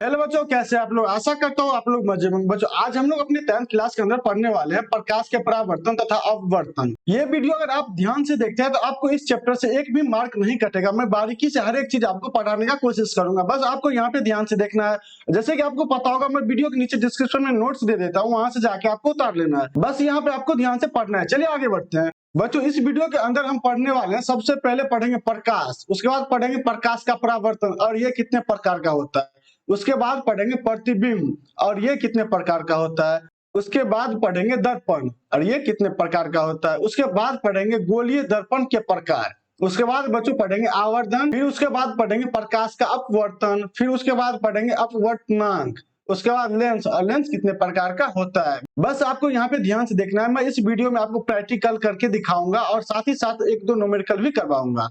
Hello बच्चों, कैसे आप लोग। आशा करता हूँ आप लोग मजे में। बच्चों आज हम लोग अपनी 10th क्लास के अंदर पढ़ने वाले हैं प्रकाश के परावर्तन तथा अपवर्तन। ये वीडियो अगर आप ध्यान से देखते हैं तो आपको इस चैप्टर से एक भी मार्क नहीं कटेगा। मैं बारीकी से हर एक चीज आपको पढ़ाने का कोशिश करूंगा, बस आपको यहाँ पे ध्यान से देखना है। जैसे कि आपको पता होगा, मैं वीडियो के नीचे डिस्क्रिप्शन में नोट्स दे देता हूँ, वहां से जाके आपको उतार लेना है। बस यहाँ पे आपको ध्यान से पढ़ना है। चलिए आगे बढ़ते हैं। बच्चों इस वीडियो के अंदर हम पढ़ने वाले हैं, सबसे पहले पढ़ेंगे प्रकाश, उसके बाद पढ़ेंगे प्रकाश का परावर्तन और ये कितने प्रकार का होता है। उसके बाद पढ़ेंगे प्रतिबिंब और ये कितने प्रकार का होता है। उसके बाद पढ़ेंगे दर्पण और ये कितने प्रकार का होता है। उसके बाद पढ़ेंगे गोलीय दर्पण के प्रकार। उसके बाद बच्चों पढ़ेंगे आवर्धन, फिर उसके बाद पढ़ेंगे प्रकाश का अपवर्तन, फिर उसके बाद पढ़ेंगे अपवर्तनांक, उसके बाद लेंस और लेंस कितने प्रकार का होता है। बस आपको यहाँ पे ध्यान से देखना है। मैं इस वीडियो में आपको प्रैक्टिकल करके दिखाऊंगा और साथ ही साथ एक दो न्यूमेरिकल भी करवाऊंगा।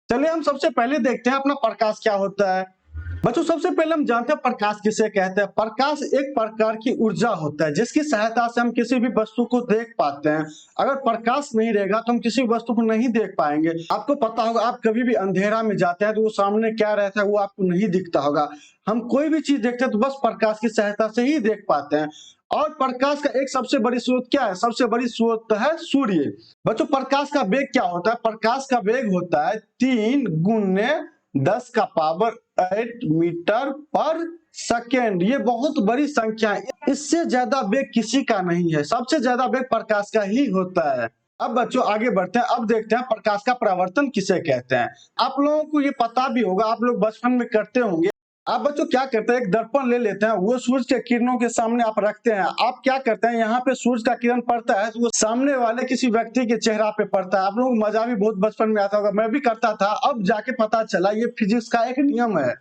चलिए हम सबसे पहले देखते हैं अपना प्रकाश क्या होता है। बच्चों सबसे पहले हम जानते हैं प्रकाश किसे कहते हैं। प्रकाश एक प्रकार की ऊर्जा होता है जिसकी सहायता से हम किसी भी वस्तु को देख पाते हैं। अगर प्रकाश नहीं रहेगा तो हम किसी वस्तु को नहीं देख पाएंगे। आपको पता होगा, आप कभी भी अंधेरा में जाते हैं तो वो सामने क्या रहता है वो आपको नहीं दिखता होगा। हम कोई भी चीज देखते हैं तो बस प्रकाश की सहायता से ही देख पाते हैं। और प्रकाश का एक सबसे बड़ी स्रोत क्या है? सबसे बड़ी स्रोत है सूर्य। बच्चों प्रकाश का वेग क्या होता है? प्रकाश का वेग होता है 3 गुने 10 का पावर 8 मीटर पर सेकेंड। ये बहुत बड़ी संख्या है, इससे ज्यादा वेग किसी का नहीं है। सबसे ज्यादा वेग प्रकाश का ही होता है। अब बच्चों आगे बढ़ते हैं। अब देखते हैं प्रकाश का परावर्तन किसे कहते हैं। आप लोगों को ये पता भी होगा, आप लोग बचपन में करते होंगे। आप बच्चों क्या करते हैं, एक दर्पण ले लेते हैं, वो सूरज के किरणों के सामने आप रखते हैं। आप क्या करते हैं, यहाँ पे सूरज का किरण पड़ता है तो वो सामने वाले किसी व्यक्ति के चेहरा पे पड़ता है। आप लोगों को मजा भी बहुत बचपन में आता होगा, मैं भी करता था। अब जाके पता चला ये फिजिक्स का एक नियम है।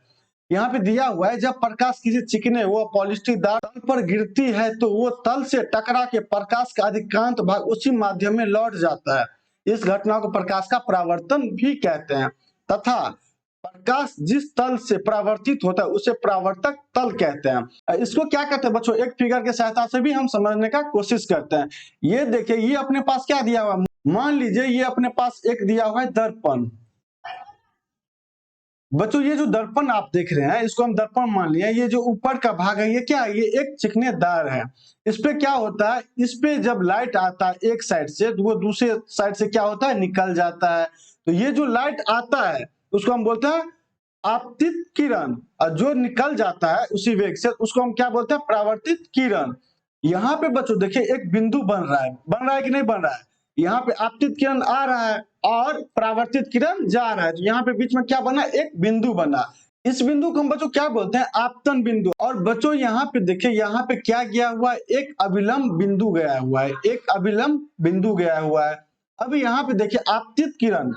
यहाँ पे दिया हुआ है, जब प्रकाश किसी चिकने व पॉलिस्टीदार तल पर गिरती है तो वो तल से टकरा के प्रकाश का अधिकांश भाग उसी माध्यम में लौट जाता है। इस घटना को प्रकाश का परावर्तन भी कहते हैं। तथा प्रकाश जिस तल से परावर्तित होता है उसे परावर्तक तल कहते हैं। इसको क्या कहते हैं बच्चों, एक फिगर के सहायता से भी हम समझने का कोशिश करते हैं। ये देखिए, ये अपने पास क्या दिया हुआ है। मान लीजिए ये अपने पास एक दिया हुआ है दर्पण। बच्चों ये जो दर्पण आप देख रहे हैं इसको हम दर्पण मान लिया। ये जो ऊपर का भाग है ये क्या है? ये एक चिकनेदार है। इस पे क्या होता है, इस पे जब लाइट आता है एक साइड से तो वो दूसरे साइड से क्या होता है, निकल जाता है। तो ये जो लाइट आता है उसको हम बोलते हैं आपतित किरण, और जो निकल जाता है उसी वेग से उसको हम क्या बोलते हैं, परावर्तित किरण। यहाँ पे बच्चों देखिए एक बिंदु बन रहा है कि नहीं बन रहा है। यहाँ पे आपतित किरण आ रहा है और परावर्तित किरण जा रहा है, तो यहाँ पे बीच में क्या बना, एक बिंदु बना। इस बिंदु को हम बच्चों क्या बोलते हैं, आपतन बिंदु। और बच्चों यहाँ पे देखिए, यहाँ पे क्या गया हुआ है, एक अभिलंब बिंदु गया हुआ है, एक अभिलंब बिंदु गया हुआ है। अब यहाँ पे देखिए आपतित किरण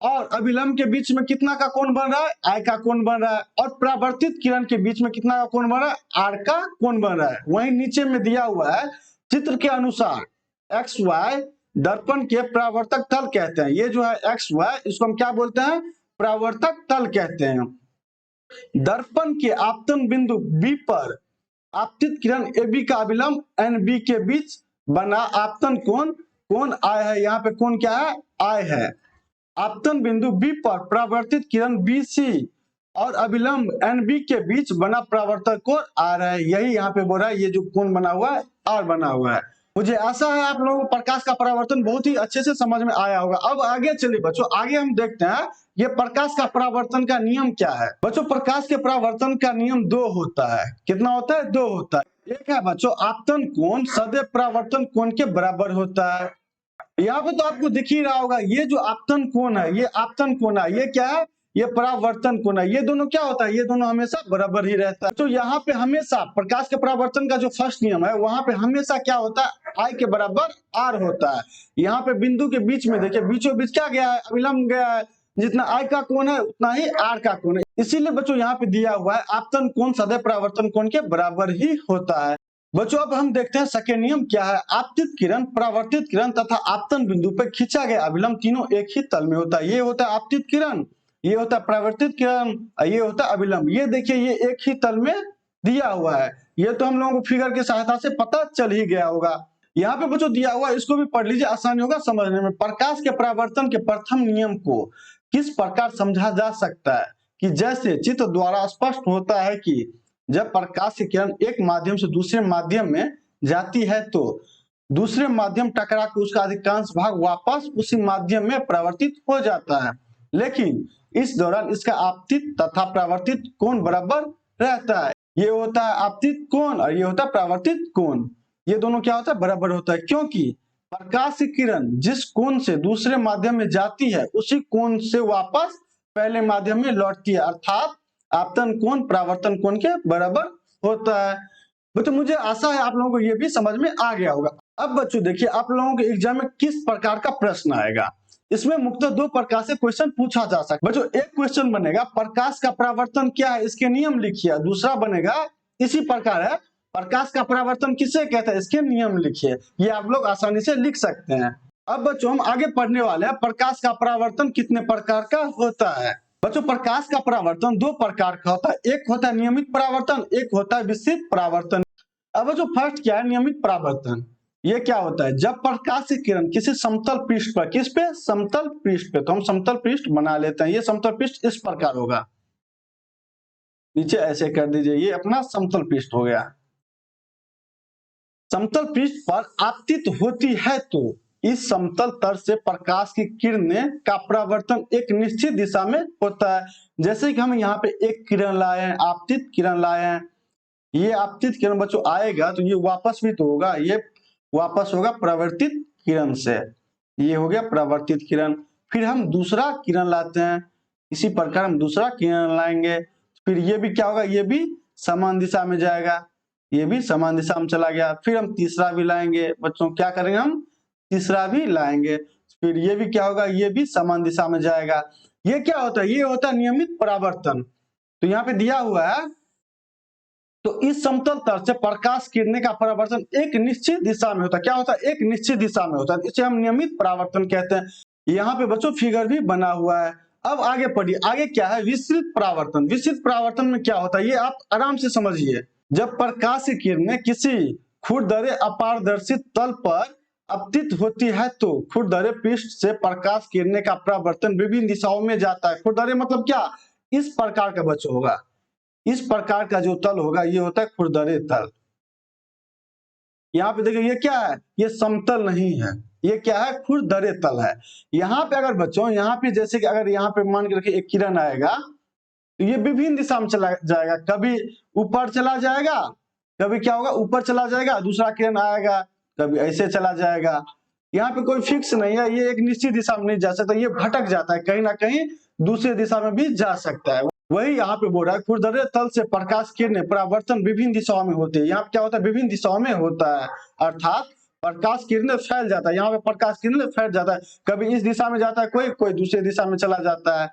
और अभिलंब के बीच में कितना का कोण बन रहा है, आई का कोण बन रहा है। और परावर्तित किरण के बीच में कितना का कोण बन रहा है, आर का कोण बन रहा है। वहीं नीचे में दिया हुआ है चित्र के अनुसार एक्स वाई दर्पण के परावर्तक तल कहते हैं। ये जो है एक्स वाई, इसको हम क्या बोलते हैं, परावर्तक तल कहते हैं। दर्पण के आपतन बिंदु बी पर आपतित किरण ए बी का अभिलंब एन बी के बीच बना आपतन कोण, कोण आई है। यहाँ पे कोण क्या है, आई है। आपतन बिंदु बी पर परावर्तित किरण BC और अभिलंब NB के बीच बना परावर्तक कोण आर है। यही यहाँ पे बोल रहा है, ये जो कोण बना हुआ है आर बना हुआ है। मुझे आशा है आप लोगों को प्रकाश का परावर्तन बहुत ही अच्छे से समझ में आया होगा। अब आगे चलिए बच्चों, आगे हम देखते हैं ये प्रकाश का परावर्तन का नियम क्या है। बच्चों प्रकाश के परावर्तन का नियम 2 होता है। कितना होता है, 2 होता है। एक है बच्चों आपतन कोण सदैव परावर्तन कोण के बराबर होता है। यहाँ पे तो आपको दिख ही रहा होगा, ये जो आपतन कोण है, ये आपतन कोण है, ये क्या है, ये परावर्तन कोण है। ये दोनों क्या होता है, ये दोनों हमेशा बराबर ही रहता है। तो यहाँ पे हमेशा प्रकाश के परावर्तन का जो फर्स्ट नियम है, वहां पे हमेशा क्या होता है, आई के बराबर आर होता है। यहाँ पे बिंदु के बीच में देखिए, बीचों बीच क्या गया है, अभिलंब गया है। जितना आई का कोण है उतना ही आर का कोण है। इसीलिए बच्चों यहाँ पे दिया हुआ है आपतन कोण सदैव परावर्तन कोण के बराबर ही होता है। बच्चों अब हम देखते हैं सेकेंड नियम क्या है। आपतित किरण, परावर्तित किरण तथा आपतन बिंदु पर खींचा गया अभिलंब तीनों एक ही तल में होता है। ये होता है आपतित किरण, ये होता है परावर्तित किरण, ये होता है अभिलंब। ये देखिए ये एक ही तल में दिया हुआ है। ये तो हम लोगों को फिगर की सहायता से पता चल ही गया होगा। यहाँ पे बच्चों दिया हुआ है, इसको भी पढ़ लीजिए, आसानी होगा समझने में। प्रकाश के परावर्तन के प्रथम नियम को किस प्रकार समझा जा सकता है कि जैसे चित्र द्वारा स्पष्ट होता है कि जब प्रकाश की किरण एक माध्यम से दूसरे माध्यम में जाती है तो दूसरे माध्यम टकरा के उसका अधिकांश भाग वापस उसी माध्यम में परावर्तित हो जाता है, लेकिन इस दौरान इसका आपतित तथा परावर्तित कोण बराबर रहता है। ये होता है आपतित कोण और ये होता है परावर्तित कोण। ये दोनों क्या होता है, बराबर होता है, क्योंकि प्रकाश की किरण जिस कोण से दूसरे माध्यम में जाती है उसी कोण से वापस पहले माध्यम में लौटती है, अर्थात आपतन कोण परावर्तन कोण के बराबर होता है। बच्चों मुझे आशा है आप लोगों को ये भी समझ में आ गया होगा। अब बच्चों देखिए आप लोगों के एग्जाम में किस प्रकार का प्रश्न आएगा। इसमें मुख्यतः दो प्रकार से क्वेश्चन पूछा जा सकता है। बच्चों एक क्वेश्चन बनेगा प्रकाश का परावर्तन क्या है इसके नियम लिखिए, दूसरा बनेगा इसी प्रकार है प्रकाश का परावर्तन किसे कहते हैं इसके नियम लिखिए। ये आप लोग आसानी से लिख सकते हैं। अब बच्चों हम आगे पढ़ने वाले हैं प्रकाश का परावर्तन कितने प्रकार का होता है। बच्चों प्रकाश का परावर्तन दो प्रकार का होता है, एक होता है नियमित परावर्तन, एक होता है विस्तृत परावर्तन। अब जो फर्स्ट क्या है नियमित परावर्तन, ये क्या होता है जब प्रकाश की किरण किसी समतल पृष्ठ पर, किस पे, समतल पृष्ठ पे, तो हम समतल पृष्ठ बना लेते हैं। ये समतल पृष्ठ इस प्रकार होगा, नीचे ऐसे कर दीजिए, ये अपना समतल पृष्ठ हो गया। समतल पृष्ठ पर आपतित होती है तो इस समतल तल से प्रकाश की किरणें का परावर्तन एक निश्चित दिशा में होता है। जैसे कि हम यहाँ पे एक किरण लाए हैं, आपतित किरण लाए हैं, ये आपतित किरण बच्चों आएगा तो ये वापस भी तो होगा, ये वापस होगा परावर्तित किरण से, ये हो गया परावर्तित किरण। फिर हम दूसरा किरण लाते हैं, इसी प्रकार हम दूसरा किरण लाएंगे, फिर ये भी क्या होगा, ये भी समान दिशा में जाएगा, ये भी समान दिशा में चला गया। फिर हम तीसरा भी लाएंगे बच्चों, क्या करेंगे हम तीसरा भी लाएंगे, फिर ये भी क्या होगा, ये भी समान दिशा में जाएगा। ये क्या होता है, ये होता है नियमित परावर्तन। तो यहाँ पे दिया हुआ है तो इस समतल तल से प्रकाश गिरने का परावर्तन एक निश्चित दिशा में होता है। क्या होता है, एक निश्चित दिशा में होता है, इसे हम नियमित परावर्तन कहते हैं। यहाँ पे बच्चों फिगर भी बना हुआ है। अब आगे पढ़िए, आगे क्या है विस्तृत परावर्तन। विस्तृत परावर्तन में क्या होता है ये आप आराम से समझिए। जब प्रकाश की किरणें किसी खुरदरे अपारदर्शी तल पर आपतित होती है तो खुरदरे पृष्ठ से प्रकाश गिरने का परावर्तन विभिन्न दिशाओं में जाता है। खुरदरे मतलब क्या, इस प्रकार का बच्चों होगा, इस प्रकार का जो तल होगा ये होता है खुरदरे तल। यहाँ पे देखिए ये क्या है, ये समतल नहीं है, ये क्या है खुरदरे तल है। यहाँ पे अगर बच्चों यहाँ पे जैसे कि अगर यहाँ पे मान के रखिए एक किरण आएगा तो ये विभिन्न दिशा में चला जाएगा, कभी ऊपर चला जाएगा, कभी क्या होगा ऊपर चला जाएगा, दूसरा किरण आएगा कभी ऐसे चला जाएगा। यहाँ पे कोई फिक्स नहीं है, ये एक निश्चित दिशा में नहीं जा सकता, ये भटक जाता है, कहीं ना कहीं दूसरे दिशा में भी जा सकता है। वही यहाँ पे बोल रहा है खुरदरे तल से प्रकाश किरणें परावर्तन विभिन्न दिशाओं में होते हैं। यहाँ पे क्या होता है विभिन्न दिशाओं में होता है, अर्थात प्रकाश किरणें फैल जाता है, यहाँ पे प्रकाश किरणें फैल जाता है, कभी इस दिशा में जाता है, कोई दूसरे दिशा में चला जाता है,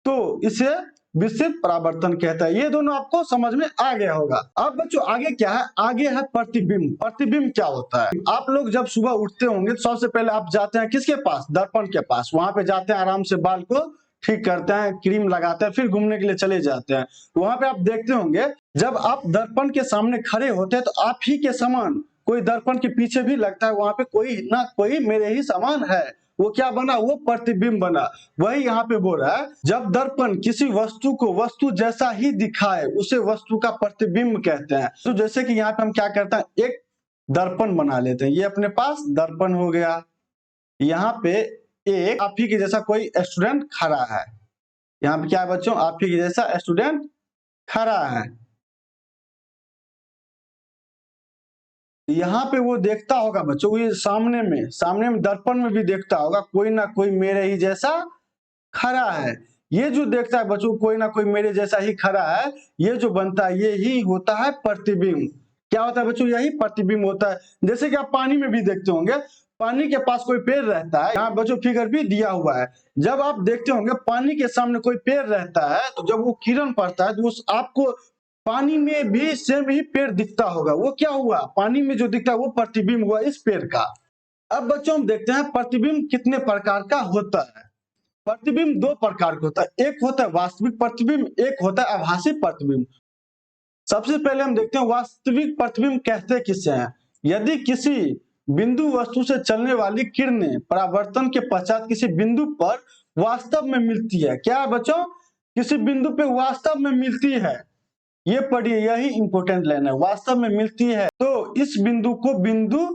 तो इसे विस्तृत परावर्तन कहता है। ये दोनों आपको समझ में आ गया होगा। अब बच्चों आगे क्या है, आगे है प्रतिबिंब। प्रतिबिंब क्या होता है, आप लोग जब सुबह उठते होंगे तो सबसे पहले आप जाते हैं किसके पास, दर्पण के पास, वहां पे जाते हैं, आराम से बाल को ठीक करते हैं, क्रीम लगाते हैं, फिर घूमने के लिए चले जाते हैं। वहां पे आप देखते होंगे जब आप दर्पण के सामने खड़े होते हैं तो आप ही के समान कोई दर्पण के पीछे भी लगता है, वहां पे कोई ना कोई मेरे ही समान है, वो क्या बना, वो प्रतिबिंब बना। वही यहाँ पे बोल रहा है जब दर्पण किसी वस्तु को वस्तु जैसा ही दिखाए उसे वस्तु का प्रतिबिंब कहते हैं। तो जैसे कि यहाँ पे हम क्या करते हैं, एक दर्पण बना लेते हैं, ये अपने पास दर्पण हो गया, यहाँ पे एक आप ही के जैसा कोई स्टूडेंट खड़ा है, यहाँ पे क्या है बच्चों, आप ही के जैसा स्टूडेंट खड़ा है, यहाँ पे वो देखता होगा बच्चों, ये सामने में दर्पण में भी देखता होगा कोई ना कोई मेरे ही जैसा खड़ा है। ये जो देखता है बच्चों कोई ना कोई मेरे जैसा ही खड़ा है, ये जो बनता है ये ही होता है प्रतिबिंब। क्या होता है बच्चों, यही प्रतिबिंब होता है। जैसे कि आप पानी में भी देखते होंगे, पानी के पास कोई पेड़ रहता है, यहाँ बच्चों फिगर भी दिया हुआ है, जब आप देखते होंगे पानी के सामने कोई पेड़ रहता है तो जब वो किरण पड़ता है तो उस आपको पानी में भी सेम ही पेड़ दिखता होगा, वो क्या हुआ, पानी में जो दिखता है वो प्रतिबिंब हुआ इस पेड़ का। अब बच्चों हम देखते हैं प्रतिबिंब कितने प्रकार का होता है। प्रतिबिंब दो प्रकार का होता है, एक होता है वास्तविक प्रतिबिंब, एक होता है आभासी प्रतिबिंब। सबसे पहले हम देखते हैं वास्तविक प्रतिबिंब कहते किसे हैं। यदि किसी बिंदु वस्तु से चलने वाली किरणें परावर्तन के पश्चात किसी बिंदु पर वास्तव में मिलती है, क्या है बच्चों, किसी बिंदु पे वास्तव में मिलती है, ये पढ़िए, यही इंपॉर्टेंट लाइन है, वास्तव में मिलती है तो इस बिंदु को बिंदु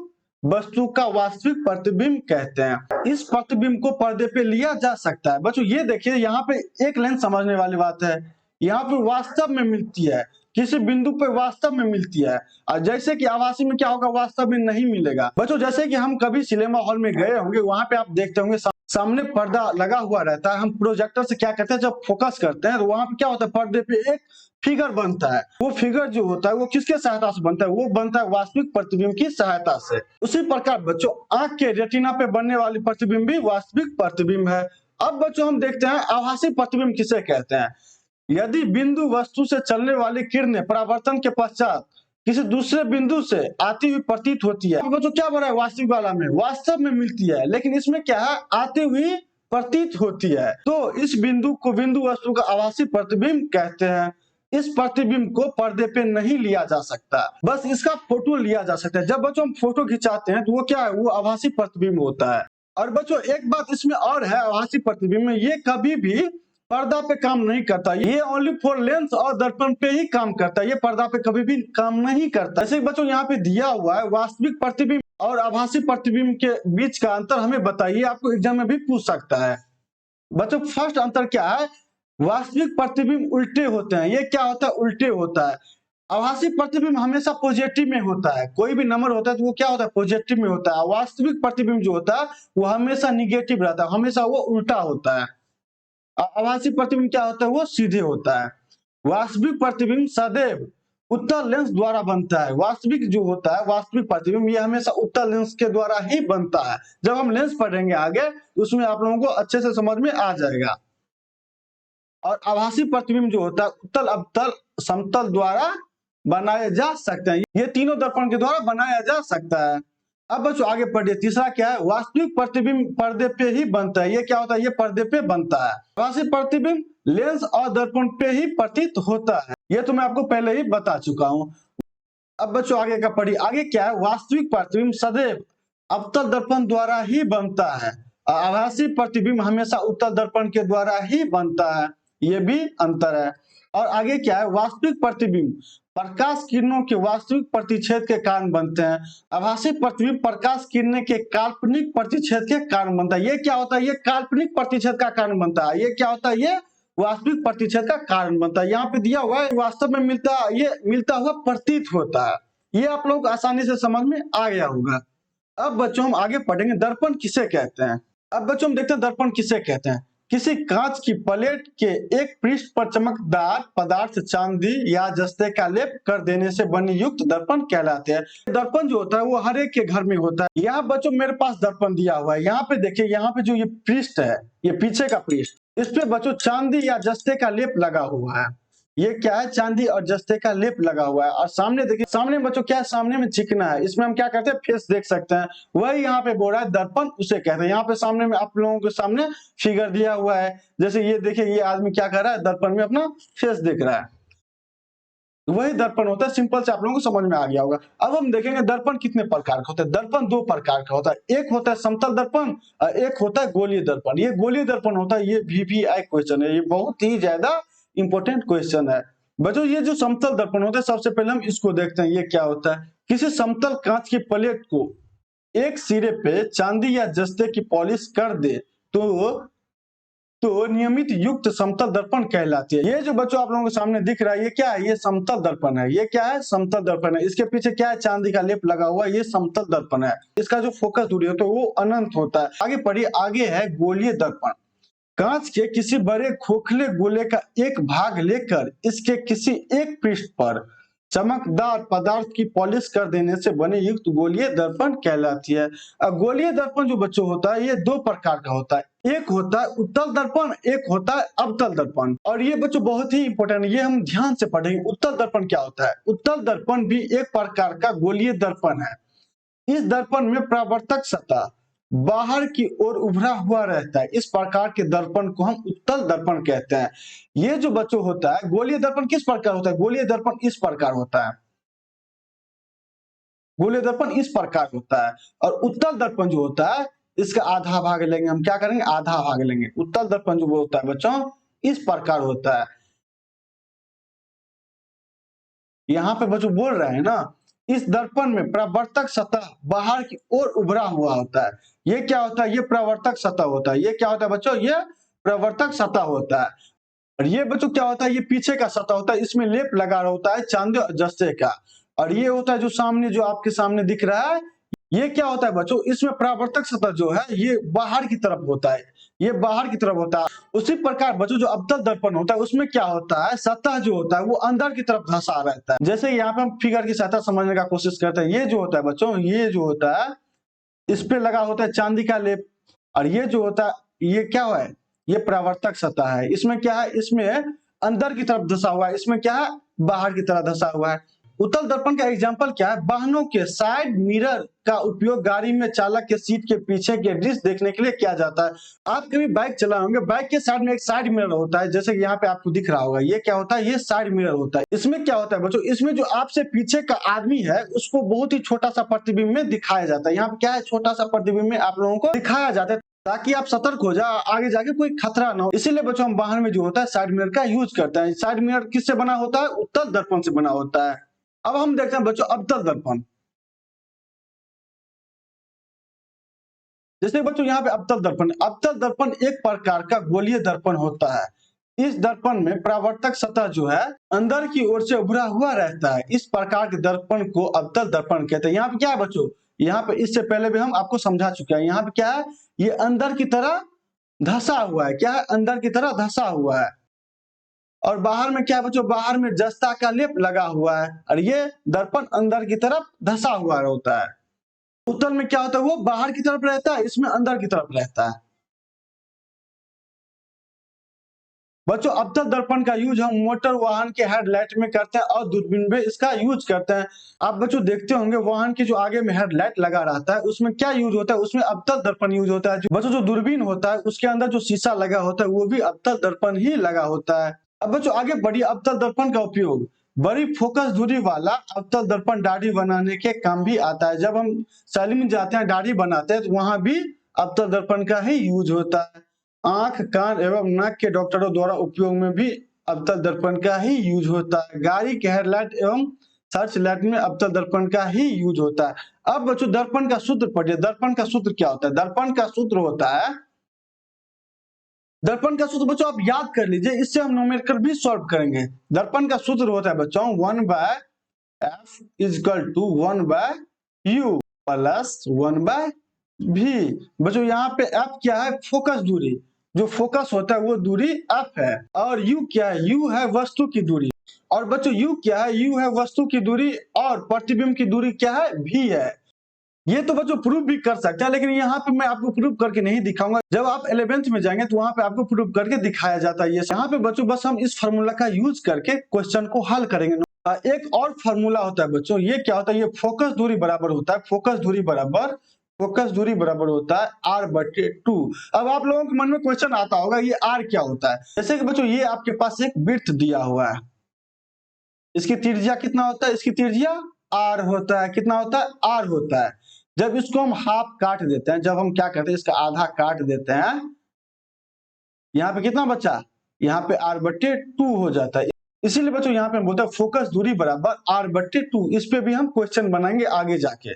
वस्तु का वास्तविक प्रतिबिंब कहते हैं। इस प्रतिबिंब को पर्दे पे लिया जा सकता है। बच्चों ये देखिए, यहाँ पे एक लाइन समझने वाली बात है, यहाँ पे वास्तव में मिलती है, किसी बिंदु पे वास्तव में मिलती है। और जैसे कि आभासी में क्या होगा, वास्तव में नहीं मिलेगा। बच्चों जैसे कि हम कभी सिनेमा हॉल में गए होंगे, वहां पे आप देखते होंगे सामने पर्दा लगा हुआ रहता है, हम प्रोजेक्टर से क्या करते हैं, जब फोकस करते हैं तो वहां पे क्या होता है, पर्दे पे एक फिगर बनता है। वो फिगर जो होता है वो किसके सहायता से बनता है, वो बनता है वास्तविक प्रतिबिंब की सहायता से। उसी प्रकार बच्चों आंख के रेटिना पे बनने वाली प्रतिबिंब भी वास्तविक प्रतिबिंब है। अब बच्चों हम देखते हैं आभासी प्रतिबिंब किसे कहते हैं। यदि बिंदु वस्तु से चलने वाली किरणें परावर्तन के पश्चात किसी दूसरे बिंदु से आती हुई प्रतीत होती है, बच्चों क्या बोला है, वास्तविक वाला में वास्तव में मिलती है, लेकिन इसमें क्या है, आती हुई प्रतीत होती है, तो इस बिंदु को बिंदु वस्तु का आभासी प्रतिबिंब कहते हैं। इस प्रतिबिंब को पर्दे पे नहीं लिया जा सकता, बस इसका फोटो लिया जा सकता है। जब बच्चों हम फोटो खिंचाते हैं तो वो क्या है, वो आभासी प्रतिबिंब होता है। और बच्चों एक बात इसमें और है, आभासी प्रतिबिंब में ये कभी भी पर्दा पे काम नहीं करता, ये ओनली फॉर लेंस और दर्पण पे ही काम करता है, ये पर्दा पे कभी भी काम नहीं करता। जैसे बच्चों यहाँ पे दिया हुआ है वास्तविक प्रतिबिंब और आभासी प्रतिबिंब के बीच का अंतर हमें बताइए, आपको एग्जाम में भी पूछ सकता है। बच्चों फर्स्ट अंतर क्या है, वास्तविक प्रतिबिंब उल्टे होते हैं। ये क्या होता है, उल्टे होता है। आभासी प्रतिबिंब हमेशा पॉजिटिव में होता है, कोई भी नंबर होता है तो वो क्या होता है, पॉजिटिव में होता है। वास्तविक प्रतिबिंब जो होता है वो हमेशा निगेटिव रहता है, हमेशा वो उल्टा होता है। आभासी प्रतिबिंब क्या होता है, वो सीधे होता है। वास्तविक प्रतिबिंब सदैव उत्तल लेंस द्वारा बनता है। वास्तविक जो होता है, वास्तविक प्रतिबिंब ये हमेशा उत्तल लेंस के द्वारा ही बनता है। जब हम लेंस पढ़ेंगे आगे उसमें आप लोगों को अच्छे से समझ में आ जाएगा। और आभासी प्रतिबिंब जो होता है उत्तल अवतल समतल द्वारा बनाए जा सकते हैं, ये तीनों दर्पण के द्वारा बनाया जा सकता है। अब बच्चों आगे पढ़िए, तीसरा क्या है, वास्तविक प्रतिबिंब पर्दे पे ही बनता है। ये क्या होता है, ये पर्दे पे बनता है। आभासी प्रतिबिंब लेंस और दर्पण पे ही प्रतीत होता है, ये तो मैं आपको पहले ही बता चुका हूँ। अब बच्चों आगे का पढ़िए, आगे क्या है, वास्तविक प्रतिबिंब सदैव अवतल दर्पण द्वारा ही बनता है, आभासी प्रतिबिंब हमेशा उत्तल दर्पण के द्वारा ही बनता है, ये भी अंतर है। और आगे क्या है, वास्तविक प्रतिबिंब प्रकाश किरणों के वास्तविक प्रतिच्छेद के कारण बनते हैं, आभासी प्रतिबिंब प्रकाश किरणें के काल्पनिक प्रतिच्छेद के कारण बनता है। ये क्या होता है, ये काल्पनिक प्रतिच्छेद का कारण बनता है। ये क्या होता है, ये वास्तविक प्रतिच्छेद का कारण बनता है। यहाँ पे दिया हुआ है वास्तव में मिलता, ये मिलता हुआ प्रतीत होता है। ये आप लोग आसानी से समझ में आ गया होगा। अब बच्चों हम आगे पढ़ेंगे दर्पण किसे कहते हैं। अब बच्चों हम देखते हैं दर्पण किसे कहते हैं। किसी कांच की प्लेट के एक पृष्ठ पर चमकदार पदार्थ चांदी या जस्ते का लेप कर देने से बनी युक्त दर्पण कहलाते हैं। दर्पण जो होता है वो हर एक के घर में होता है। यहाँ बच्चों मेरे पास दर्पण दिया हुआ है, यहाँ पे देखिए, यहाँ पे जो ये पृष्ठ है, ये पीछे का पृष्ठ, इस पे बच्चों चांदी या जस्ते का लेप लगा हुआ है। ये क्या है, चांदी और जस्ते का लेप लगा हुआ है। और सामने देखिए, सामने बच्चों क्या है, सामने में चिकना है, इसमें हम क्या करते हैं, फेस देख सकते हैं। वही यहाँ पे बोल रहा है दर्पण उसे कहते हैं। यहाँ पे सामने में आप लोगों के सामने फिगर दिया हुआ है, जैसे ये देखिए, ये आदमी क्या कर रहा है, दर्पण में अपना फेस देख रहा है, वही दर्पण होता है। सिंपल से आप लोगों को समझ में आ गया होगा। अब हम देखेंगे दर्पण कितने प्रकार का होता है। दर्पण दो प्रकार का होता है, एक होता है समतल दर्पण और एक होता है गोलीय दर्पण। ये गोलीय दर्पण होता है, ये VVI क्वेश्चन है, ये बहुत ही ज्यादा इंपॉर्टेंट क्वेश्चन है। बच्चों ये जो समतल दर्पण होता है, सबसे पहले हम इसको देखते हैं, ये क्या होता है। किसी समतल कांच की प्लेट को एक सिरे पे चांदी या जस्ते की पॉलिश कर दे तो नियमित युक्त समतल दर्पण कहलाती है। ये जो बच्चों आप लोगों के सामने दिख रहा है, ये क्या है, ये समतल दर्पण है। ये क्या है, समतल दर्पण है। इसके पीछे क्या है, चांदी का लेप लगा हुआ है, ये समतल दर्पण है। इसका जो फोकस दूरी होता है वो अनंत होता है। आगे पढ़िए, आगे है गोलीय दर्पण। कांच के किसी बड़े खोखले गोले का एक भाग लेकर इसके किसी एक पृष्ठ पर चमकदार पदार्थ की पॉलिश कर देने से बने युक्त गोलीय दर्पण कहलाती है। गोलीय दर्पण जो बच्चों होता है, ये दो प्रकार का होता है, एक होता है उत्तल दर्पण, एक होता है अवतल दर्पण। और ये बच्चों बहुत ही इंपॉर्टेंट है, ये हम ध्यान से पढ़ेंगे। उत्तल दर्पण क्या होता है, उत्तल दर्पण भी एक प्रकार का गोलीय दर्पण है। इस दर्पण में परावर्तक सतह बाहर की ओर उभरा हुआ रहता है। इस प्रकार के दर्पण को हम उत्तल दर्पण कहते हैं। ये जो बच्चों होता है, गोलीय दर्पण किस प्रकार होता है, गोलीय दर्पण इस प्रकार होता है, गोलीय दर्पण इस प्रकार होता है। और उत्तल दर्पण जो होता है, इसका आधा भाग लेंगे हम, क्या करेंगे, आधा भाग लेंगे। उत्तल दर्पण जो होता है बच्चों इस प्रकार होता है। यहाँ पे बच्चों बोल रहे हैं ना, इस दर्पण में प्रवर्तक सतह बाहर की ओर उभरा हुआ होता है। ये क्या होता है? ये प्रवर्तक सतह होता है। ये क्या होता है बच्चों? ये प्रवर्तक सतह होता है। और ये बच्चों क्या होता है? ये पीछे का सतह होता है, इसमें लेप लगा होता है चांदी और जस्ते का। और ये होता है जो सामने, जो आपके सामने दिख रहा है, ये क्या होता है बच्चों? इसमें परावर्तक सतह जो है ये बाहर की तरफ होता है, ये बाहर की तरफ होता है। उसी प्रकार बच्चों जो अवतल दर्पण होता है उसमें क्या होता है? सतह जो होता है वो अंदर की तरफ धंसा रहता है। जैसे यहाँ पे हम फिगर की सहायता समझने का कोशिश करते हैं। ये जो होता है बच्चों, ये जो होता है इस पे लगा होता है चांदी का लेप। और ये जो होता है ये क्या है? ये परावर्तक सतह है। इसमें क्या है? इसमें अंदर की तरफ धंसा हुआ है, इसमें क्या है? बाहर की तरफ धंसा हुआ है। उत्तल दर्पण का एग्जांपल क्या है? वाहनों के साइड मिरर का उपयोग गाड़ी में चालक के सीट के पीछे के दृश्य देखने के लिए किया जाता है। आप कभी बाइक चलाए होंगे, बाइक के साइड में एक साइड मिरर होता है, जैसे कि यहाँ पे आपको दिख रहा होगा। ये क्या होता है? ये साइड मिरर होता है। इसमें क्या होता है बच्चों? इसमें जो आपसे पीछे का आदमी है उसको बहुत ही छोटा सा प्रतिबिंब में दिखाया जाता है। यहाँ पे क्या है? छोटा सा प्रतिबिंब में आप लोगों को दिखाया जाता है ताकि आप सतर्क हो जाए, आगे जाके कोई खतरा ना हो। इसीलिए बच्चों हम वाहन में जो होता है साइड मिरर का यूज करते हैं। साइड मिरर किससे बना होता है? उत्तल दर्पण से बना होता है। अब हम देखते हैं बच्चों अवतल दर्पण। जैसे बच्चों यहाँ पे अवतल दर्पण एक प्रकार का गोलीय दर्पण होता है। इस दर्पण में परावर्तक सतह जो है अंदर की ओर से उभरा हुआ रहता है। इस प्रकार के दर्पण को अवतल दर्पण कहते हैं। यहाँ पे क्या है बच्चों? यहाँ पे इससे पहले भी हम आपको समझा चुके हैं। यहाँ पे क्या है? ये अंदर की तरह धंसा हुआ है। क्या है? अंदर की तरह धंसा हुआ है। और बाहर में क्या है बच्चों? बाहर में जस्ता का लेप लगा हुआ है और ये दर्पण अंदर की तरफ धंसा हुआ होता है। उत्तल में क्या होता है? वो बाहर की तरफ रहता है, इसमें अंदर की तरफ रहता है। बच्चों अवतल दर्पण का यूज हम मोटर वाहन के हेडलाइट में करते हैं और दूरबीन में इसका यूज करते हैं। आप बच्चों देखते होंगे वाहन के जो आगे में हेडलाइट लगा रहता है उसमें क्या यूज होता है? उसमें अवतल दर्पण यूज होता है। बच्चों जो दूरबीन होता है उसके अंदर जो शीशा लगा होता है वो भी अवतल दर्पण ही लगा होता है। अब बच्चों आगे बढ़िए। अवतल दर्पण का उपयोग बड़ी फोकस दूरी वाला अवतल दर्पण दाढ़ी बनाने के काम भी आता है। जब हम सैलून में जाते हैं दाढ़ी बनाते हैं तो वहां भी अवतल दर्पण का ही यूज होता है। आंख, कान एवं नाक के डॉक्टरों द्वारा उपयोग में भी अवतल दर्पण का ही यूज होता है। गाड़ी के हेडलाइट एवं सर्च लाइट में अवतल दर्पण का ही यूज होता है। अब बच्चों दर्पण का सूत्र पढ़िए। दर्पण का सूत्र क्या होता है? दर्पण का सूत्र होता है, दर्पण का सूत्र बच्चों आप याद कर लीजिए, इससे हम न्यूमेरिकल भी सॉल्व करेंगे। दर्पण का सूत्र होता है बच्चों 1/f equal to 1/u plus 1/v। बच्चों यहाँ पे f क्या है? फोकस दूरी। जो फोकस होता है वो दूरी f है। और u क्या है? u है वस्तु की दूरी। और बच्चों u क्या है? u है वस्तु की दूरी और प्रतिबिंब की दूरी क्या है? v है। ये तो बच्चों प्रूफ भी कर सकते हैं, लेकिन यहाँ पे मैं आपको प्रूफ करके नहीं दिखाऊंगा। जब आप 11th में जाएंगे तो वहां पे आपको प्रूफ करके दिखाया जाता है। यहाँ पे बच्चों बस हम इस फार्मूला का यूज करके क्वेश्चन को हल करेंगे। एक और फार्मूला होता है बच्चों, ये क्या होता है? ये फोकस दूरी बराबर होता है, फोकस दूरी बराबर होता है r/2। अब आप लोगों के मन में क्वेश्चन आता होगा ये r क्या होता है? जैसे कि बच्चों ये आपके पास एक वृत्त दिया हुआ है, इसकी त्रिज्या कितना होता है? इसकी त्रिज्या r होता है। कितना होता है? r होता है। जब इसको हम हाफ काट देते हैं, जब हम क्या करते हैं इसका आधा काट देते हैं, यहाँ पे कितना बचा? यहाँ पे r/2 हो जाता है। इसीलिए बच्चों यहाँ पे हम बोलते हैं फोकस दूरी बराबर r/2। इस पे भी हम क्वेश्चन बनाएंगे आगे जाके।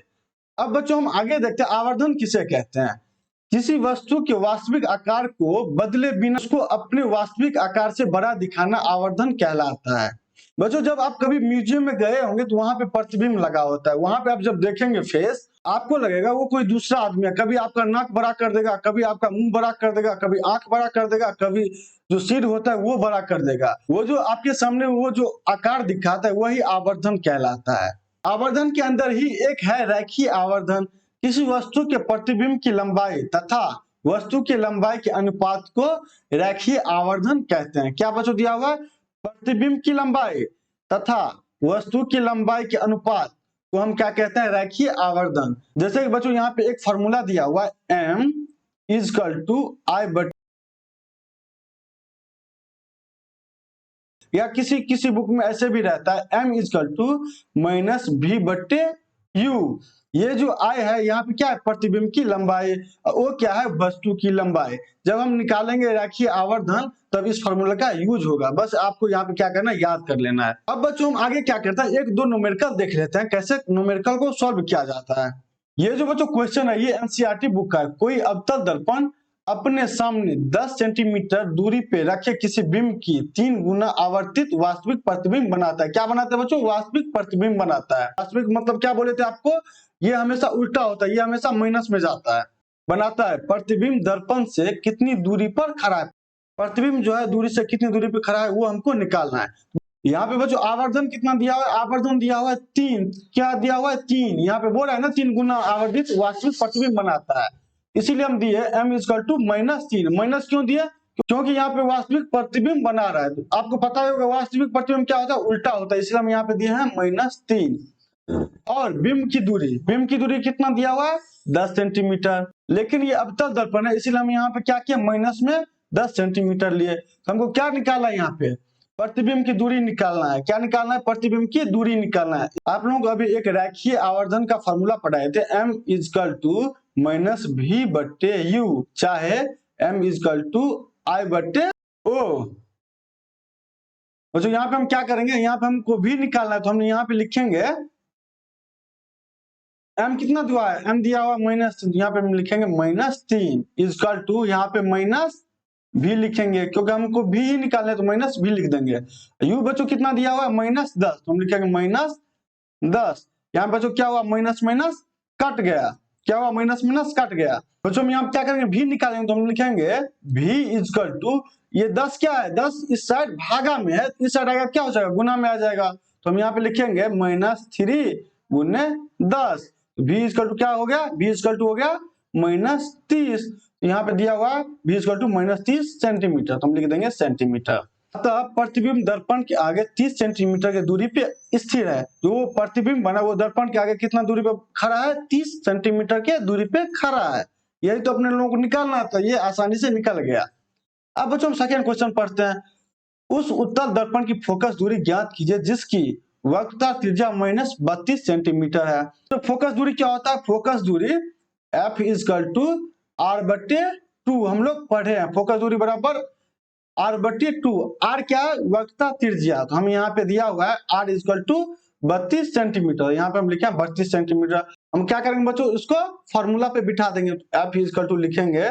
अब बच्चों हम आगे देखते हैं आवर्धन किसे कहते हैं। किसी वस्तु के वास्तविक आकार को बदले बिना उसको अपने वास्तविक आकार से बड़ा दिखाना आवर्धन कहलाता है। बच्चों जब आप कभी म्यूजियम में गए होंगे तो वहां पे प्रतिबिंब लगा होता है। वहां पे आप जब देखेंगे फेस, आपको लगेगा वो कोई दूसरा आदमी है। कभी आपका नाक बड़ा कर देगा, कभी आपका मुंह बड़ा कर देगा, कभी आंख बड़ा कर देगा, कभी जो सिर होता है वो बड़ा कर देगा। वो जो आपके सामने वो जो आकार दिखाता है वही आवर्धन कहलाता है। आवर्धन के अंदर ही एक है रैखीय आवर्धन। किसी वस्तु के प्रतिबिंब की लंबाई तथा वस्तु की लंबाई के अनुपात को रैखीय आवर्धन कहते हैं। क्या बच्चों दिया हुआ है? प्रतिबिंब की लंबाई तथा वस्तु की लंबाई के अनुपात को हम क्या कहते हैं? रैखीय आवर्धन। जैसे कि बच्चों यहाँ पे एक फॉर्मूला दिया हुआ है m इक्वल टू I/, या किसी किसी बुक में ऐसे भी रहता है m equal to -v/2। You. ये जो आई है यहाँ पे क्या है, प्रतिबिंब की लंबाई, और वो क्या है, वस्तु की लंबाई। जब हम निकालेंगे रेखीय आवर्धन तब इस फार्मूला का यूज होगा। बस आपको यहाँ पे क्या करना है, याद कर लेना है। अब बच्चों हम आगे क्या करते हैं, एक दो न्यूमेरिकल देख लेते हैं कैसे न्यूमेरिकल को सॉल्व किया जाता है। ये जो बच्चों क्वेश्चन है ये एनसीईआरटी बुक का है। कोई अवतल दर्पण अपने सामने 10 सेंटीमीटर दूरी पे रखे किसी बिंब की 3 गुना आवर्तित वास्तविक प्रतिबिंब बनाता है। क्या बनाता है बच्चों, वास्तविक प्रतिबिंब बनाता है। वास्तविक मतलब क्या बोले थे आपको, ये हमेशा उल्टा होता है, ये हमेशा माइनस में जाता है। बनाता है, प्रतिबिंब दर्पण से कितनी दूरी पर खड़ा है, प्रतिबिंब जो है दूरी से कितनी दूरी पर खड़ा है वो हमको निकालना है। यहाँ पे बच्चों आवर्धन कितना दिया हुआ है, आवर्धन दिया हुआ है 3। क्या दिया हुआ है, 3। यहाँ पे बोल रहा है ना 3 गुना आवर्धित वास्तविक प्रतिबिंब बनाता है, इसीलिए हम दिए m इक्वल टू -3। माइनस क्यों दिए, क्योंकि यहाँ पे वास्तविक प्रतिबिंब बना रहा है। तो आपको पता होगा वास्तविक प्रतिबिंब क्या होता है, उल्टा होता है, इसलिए हम यहाँ पे दिए हैं -3। और बिंब की दूरी कितना दिया हुआ है, 10 सेंटीमीटर। लेकिन ये अवतल दर्पण है, इसीलिए हम यहाँ पे क्या किया, माइनस में 10 सेंटीमीटर लिए। हमको क्या निकालना है, यहाँ पे प्रतिबिंब की दूरी निकालना है। क्या निकालना है, प्रतिबिंब की दूरी निकालना है। आप लोग अभी एक रेखीय आवर्धन का फॉर्मूला पढ़ाए थे, m इक्वल टू -v/u, चाहे m इक्वल टू I/o। तो यहाँ पे हम क्या करेंगे, यहाँ पे हमको v निकालना है, तो हम यहाँ पे लिखेंगे m कितना दिया है, m दिया हुआ -3, यहाँ पे हम लिखेंगे -3 इक्वल टू, यहाँ पे माइनस भी लिखेंगे क्योंकि हमको भी ही निकालना है, तो माइनस भी लिख देंगे। u बच्चों कितना दिया हुआ है, -10, तो हम लिखेंगे -10। यहाँ बच्चों क्या हुआ, माइनस माइनस कट गया, क्या हुआ, माइनस माइनस कट गया। बच्चों हम यहाँ क्या करेंगे, भी निकालेंगे, तो हम लिखेंगे v इक्वल टू, ये 10 क्या है, 10 इस साइड भागा में है, इस साइड आएगा क्या हो जाएगा, गुना में आ जाएगा। तो हम यहाँ पे लिखेंगे -3 गुने 10। v इक्वल टू क्या हो गया, v इक्वल टू हो गया -30। यहाँ पे दिया हुआ v इक्वल टू -30 सेंटीमीटर, तो हम लिख देंगे सेंटीमीटर। अतः प्रतिबिंब दर्पण के आगे 30 सेंटीमीटर की दूरी पे स्थिर है। जो प्रतिबिंब बना वो दर्पण के आगे कितना दूरी पे खड़ा है, 30 सेंटीमीटर के दूरी पे खड़ा है। यही तो अपने लोगों को निकालना था, ये आसानी से निकल गया। अब बच्चों हम सेकेंड क्वेश्चन पढ़ते हैं। उस उत्तल दर्पण की फोकस दूरी ज्ञात कीजिए जिसकी वक्रता त्रिज्या -32 सेंटीमीटर है। तो फोकस दूरी क्या होता है, फोकस दूरी f इक्वल टू r/2 हम लोग पढ़े हैं। फोकस दूरी बराबर r/2। r क्या है, वक्रता त्रिज्या, तो हम यहाँ पे दिया हुआ है r इक्वल टू 32 सेंटीमीटर, यहाँ पे हम लिखे 32 सेंटीमीटर। हम क्या करेंगे बच्चों, इसको फॉर्मूला पे बिठा देंगे। f इक्वल टू लिखेंगे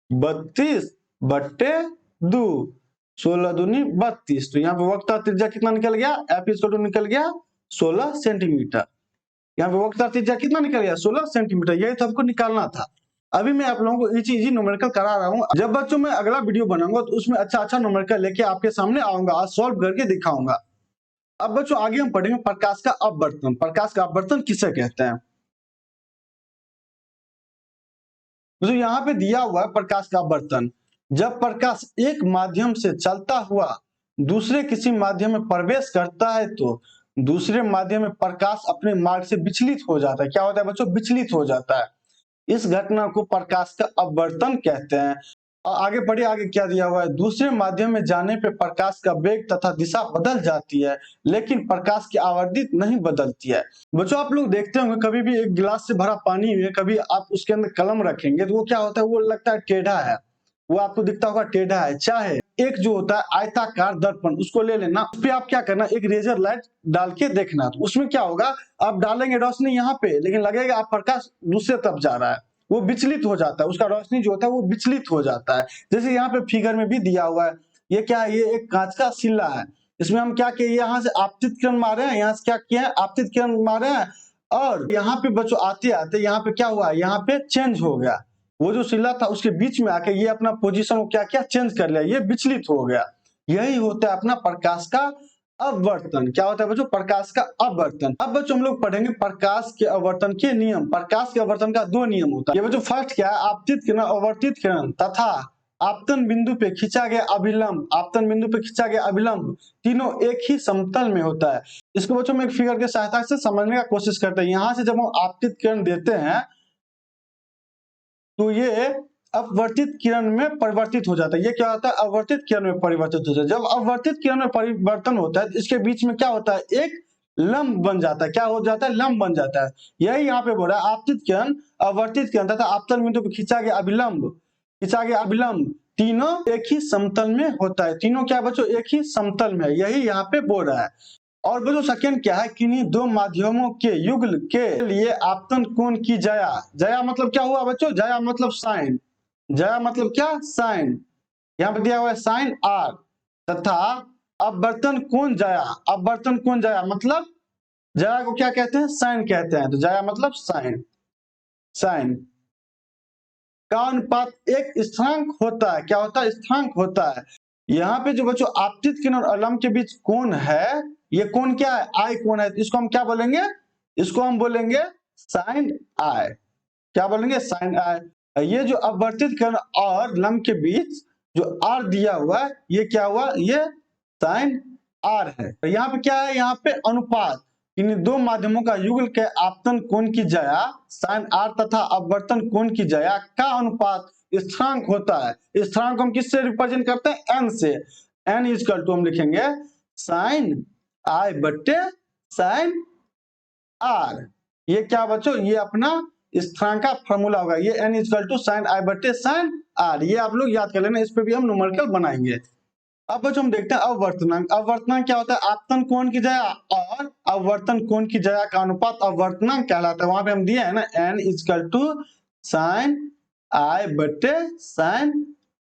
32/2, 16 दूनी 32। तो यहाँ पे वक्रता त्रिज्या कितना निकल गया, f इक्वल टू निकल गया 16 सेंटीमीटर। यहाँ पे वक्रता त्रिज्या कितना निकल गया, 16 सेंटीमीटर। यही तो हमको निकालना था। अभी मैं आप लोगों को इजी न्यूमेरिकल करा रहा हूँ। जब बच्चों मैं अगला वीडियो बनाऊंगा तो उसमें अच्छा न्यूमेरिकल लेके आपके सामने आऊंगा, आज सॉल्व करके दिखाऊंगा। अब बच्चों आगे हम पढ़ेंगे प्रकाश का अपवर्तन। प्रकाश का अपवर्तन किसे कहते हैं। तो यहाँ पे दिया हुआ है प्रकाश का अपवर्तन, जब प्रकाश एक माध्यम से चलता हुआ दूसरे किसी माध्यम में प्रवेश करता है तो दूसरे माध्यम में प्रकाश अपने मार्ग से विचलित हो जाता है। क्या होता है बच्चों, विचलित हो जाता है। इस घटना को प्रकाश का अपवर्तन कहते हैं। और आगे बढ़िए, आगे क्या दिया हुआ है, दूसरे माध्यम में जाने पे प्रकाश का वेग तथा दिशा बदल जाती है लेकिन प्रकाश की आवर्धित नहीं बदलती है। बच्चों आप लोग देखते होंगे कभी भी एक गिलास से भरा पानी में कभी आप उसके अंदर कलम रखेंगे तो वो क्या होता है, वो लगता है टेढ़ा है, वो आपको दिखता होगा टेढ़ा है। चाहे एक जो होता है आयताकार दर्पण, उसको ले लेना, उस पर आप क्या करना, एक रेजर लाइट डाल के देखना, तो उसमें क्या होगा, आप डालेंगे रोशनी यहाँ पे, लेकिन लगेगा आप प्रकाश दूसरे तरफ जा रहा है, वो विचलित हो जाता है, उसका रोशनी जो होता है वो विचलित हो जाता है। जैसे यहाँ पे फिगर में भी दिया हुआ है, ये क्या है, ये एक कांच का सिल्ला है, इसमें हम क्या किए, यहाँ से आपतित किरण मारे हैं, यहाँ से क्या किया है, आपतित किरण मारे हैं, और यहाँ पे बच्चों आते आते यहाँ पे क्या हुआ, यहाँ पे चेंज हो गया, वो जो सिल्ला था उसके बीच में आके ये अपना पोजीशन को क्या किया, चेंज कर लिया, ये विचलित हो गया। यही होता है अपना प्रकाश का अपवर्तन। क्या होता है बच्चों, प्रकाश का अपवर्तन। अब बच्चों हम लोग पढ़ेंगे प्रकाश के अपवर्तन के नियम। प्रकाश के अपवर्तन का 2 नियम होता है। ये बच्चों फर्स्ट क्या है, आपतित किरण, अवर्तित किरण तथा आपतन बिंदु पे खींचा गया अभिलंब, आपतन बिंदु पे खींचा गया अभिलंब, तीनों एक ही समतल में होता है। इसको बच्चों में एक फिगर के सहायता से समझने का कोशिश करते हैं। यहाँ से जब हम आपतित किरण देते हैं तो ये अपवर्तित किरण में परिवर्तित हो जाता है। ये क्या होता है, अपवर्तित किरण में परिवर्तित हो जाता है। जब अपवर्तित किरण में परिवर्तन होता है तो इसके बीच में क्या होता है, एक लंब बन जाता है। क्या हो जाता है? लंब बन जाता है। यही यहाँ पे बोल रहा है आपतित किरण, अवर्तित किरण तथा आपतन बिंदु पर खींचा गया अभिलंब, तीनों एक ही समतल में होता है। तीनों क्या बच्चों? एक ही समतल में है, यही यहाँ पे बोल रहा है। और बच्चों सेकंड क्या है? किन्हीं दो माध्यमों के युगल के लिए आपतन कोण की जया। जया मतलब क्या हुआ बच्चों? जया मतलब साइन। जया मतलब क्या? साइन। यहाँ पे दिया हुआ है साइन आर तथा अपवर्तन कोण जया। अपवर्तन कोण जया मतलब जया को क्या कहते हैं? साइन कहते हैं। तो जया मतलब साइन। साइन का अनुपात एक स्थिरांक होता है। क्या होता है? स्थिरांक होता है। यहाँ पे जो बच्चों आपतित किरण और अलंब के बीच कोण है, ये कोण क्या है? आई कोण है। इसको हम क्या बोलेंगे? इसको हम बोलेंगे साइन आई। क्या बोलेंगे? साइन आई। ये जो अपवर्तित किरण और लंब के बीच जो आर दिया हुआ है, ये क्या हुआ? ये साइन आर है। यहाँ पे क्या है? यहाँ पे अनुपात, इन दो माध्यमों का युगल के आपतन कोण की जया साइन आर तथा अपवर्तन कोण की जया का अनुपात स्थिरांक होता है। स्थिरांक को हम किससे रिप्रेजेंट करते हैं? एन से। एन इक्वल टू हम लिखेंगे साइन आई बट्टे साइन आर। ये क्या बच्चों? ये अपना स्थिरांक का फॉर्मूला होगा। ये एन इक्वल टू साइन आई बट्टे साइन आर। ये आप लोग याद कर लेना, इस पे भी हम न्यूमेरिकल बनाएंगे। अब बच्चों हम देखते हैं अववर्तनांक। अववर्तनांक क्या होता है? आपतन कोण की जया और अववर्तन कोण की जया का अनुपात अववर्तनांक कहलाता है। वहां पे हम दिए है ना एन इक्वल टू साइन आई बटे साइन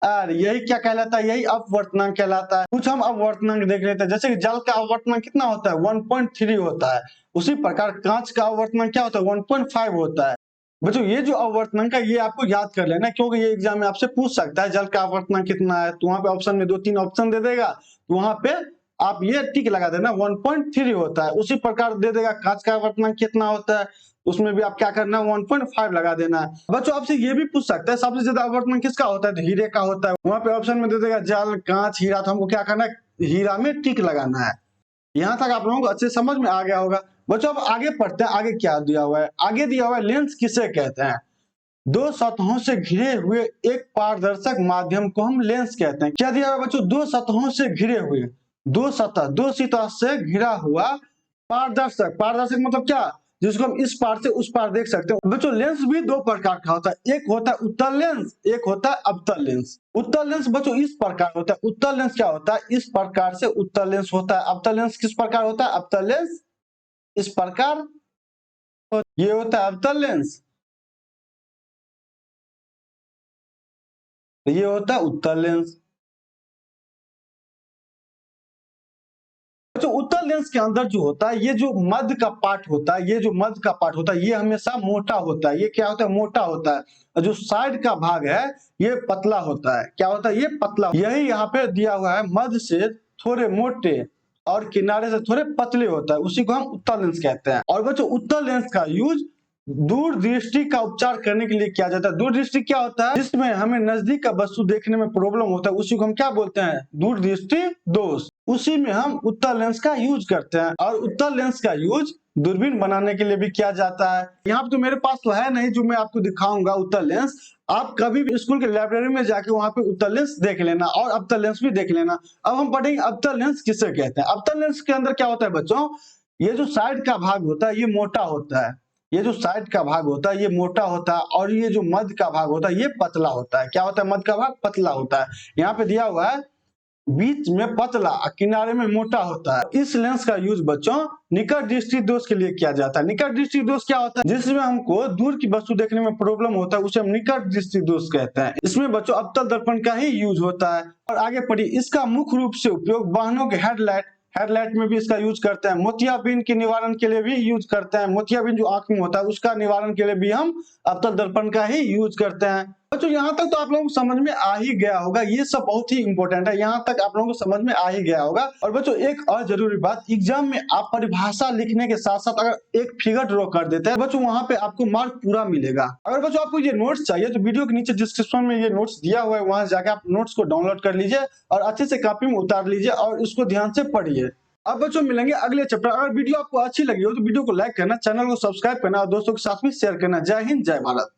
आर। यही क्या कहलाता है? यही अपवर्तनांक कहलाता है। कुछ हम अपवर्तनांक देख लेते हैं, जैसे कि जल का अपवर्तनांक कितना होता है? 1.3 होता है। उसी प्रकार कांच का अपवर्तनांक क्या होता है? 1.5 होता है। बच्चों ये जो अपवर्तनांक है ये आपको याद कर लेना, क्योंकि ये एग्जाम में आपसे पूछ सकता है जल का अपवर्तनांक कितना है। तो वहां पे ऑप्शन में 2-3 ऑप्शन दे देगा, तो वहां पे आप ये टिक लगा देना 1.3 होता है। उसी प्रकार दे देगा कांच का अपवर्तनांक कितना होता है, उसमें भी आप क्या करना है? 1.5 लगा देना है। बच्चों आपसे ये भी पूछ सकता है सबसे ज्यादा अपवर्तनांक किसका होता है? तो हीरे का होता है। वहां पे ऑप्शन में दे देगा जल, कांच, हीरा। तो हमको क्या करना है? हीरा में टिक लगाना है। यहाँ तक आप लोगों को अच्छे समझ में आ गया होगा। बच्चों अब आगे पढ़ते हैं, आगे क्या दिया हुआ है? आगे दिया हुआ है लेंस किसे कहते हैं? दो सतहों से घिरे हुए एक पारदर्शक माध्यम को हम लेंस कहते हैं। क्या दिया हुआ बच्चों? दो सतहों से घिरे हुए, दो सतह से घिरा हुआ पारदर्शक। पारदर्शक मतलब क्या? जिसको हम इस पार से उस पार देख सकते हैं। बच्चों लेंस भी दो प्रकार का होता है, एक होता है उत्तल लेंस, एक होता है अवतल लेंस। उत्तल लेंस बच्चों इस प्रकार होता है। उत्तल लेंस क्या होता है? इस प्रकार से उत्तल लेंस होता है। अवतल लेंस किस प्रकार होता है? अवतल लेंस इस प्रकार, ये होता है अवतल लेंस, ये होता है उत्तल लेंस। तो उत्तल लेंस के अंदर जो होता है, ये जो मध्य का पार्ट होता है, ये जो मध्य का पार्ट होता है, ये हमेशा मोटा होता है। ये क्या होता है? मोटा होता है। और जो साइड का भाग है ये पतला होता है। क्या होता है? ये पतला। यही यहाँ पे दिया हुआ है, मध्य से थोड़े मोटे और किनारे से थोड़े पतले होता है, उसी को हम उत्तल लेंस कहते हैं। और बच्चों उत्तल लेंस का यूज दूर दृष्टि का उपचार करने के लिए किया जाता है। दूर दृष्टि क्या होता है? जिसमें हमें नजदीक का वस्तु देखने में प्रॉब्लम होता है, उसी को हम क्या बोलते हैं? दूर दृष्टि दोष। उसी में हम उत्तल लेंस का यूज करते हैं। और उत्तल लेंस का यूज दूरबीन बनाने के लिए भी किया जाता है। यहाँ पे तो मेरे पास तो है नहीं जो मैं आपको दिखाऊंगा उत्तल लेंस। आप कभी भी स्कूल के लाइब्रेरी में जाके वहां पे उत्तल लेंस देख लेना और अवतल लेंस भी देख लेना। अब हम पढ़ेंगे अवतल लेंस किसे कहते हैं। अवतल लेंस के अंदर क्या होता है बच्चों? ये जो साइड का भाग होता है ये मोटा होता है। ये जो साइड का भाग होता है ये मोटा होता है, और ये जो मध्य का भाग होता है ये पतला होता है। क्या होता है? मध्य का भाग पतला होता है। यहाँ पे दिया हुआ है बीच में पतला, किनारे में मोटा होता है। इस लेंस का यूज बच्चों निकट दृष्टि दोष के लिए किया जाता है। निकट दृष्टि दोष क्या होता है? जिसमें हमको दूर की वस्तु देखने में प्रॉब्लम होता है, उसे हम निकट दृष्टि दोष कहते हैं। इसमें बच्चों अवतल दर्पण का ही यूज होता है। और आगे पढ़िए, इसका मुख्य रूप से उपयोग वाहनों के हेडलाइट में भी इसका यूज करते हैं। मोतियाबिंद के निवारण के लिए भी यूज करते हैं। मोतियाबिंद जो आंख में होता है उसका निवारण के लिए भी हम अवतल दर्पण का ही यूज करते हैं। बच्चों यहाँ तक तो आप लोगों को समझ में आ ही गया होगा। ये सब बहुत ही इंपॉर्टेंट है, यहाँ तक आप लोगों को समझ में आ ही गया होगा। और बच्चों एक और जरूरी बात, एग्जाम में आप परिभाषा लिखने के साथ साथ अगर एक फिगर ड्रॉ कर देते हैं बच्चों, वहां पे आपको मार्क पूरा मिलेगा। अगर बच्चों आपको ये नोट्स चाहिए तो वीडियो के नीचे डिस्क्रिप्शन में ये नोट्स दिया हुआ है, वहां जाकर आप नोट्स को डाउनलोड कर लीजिए और अच्छे से कॉपी में उतार लीजिए और इसको ध्यान से पढ़िए। अब बच्चों मिलेंगे अगले चैप्टर। अगर वीडियो आपको अच्छी लगी हो तो वीडियो को लाइक करना, चैनल को सब्सक्राइब करना और दोस्तों के साथ भी शेयर करना। जय हिंद, जय भारत।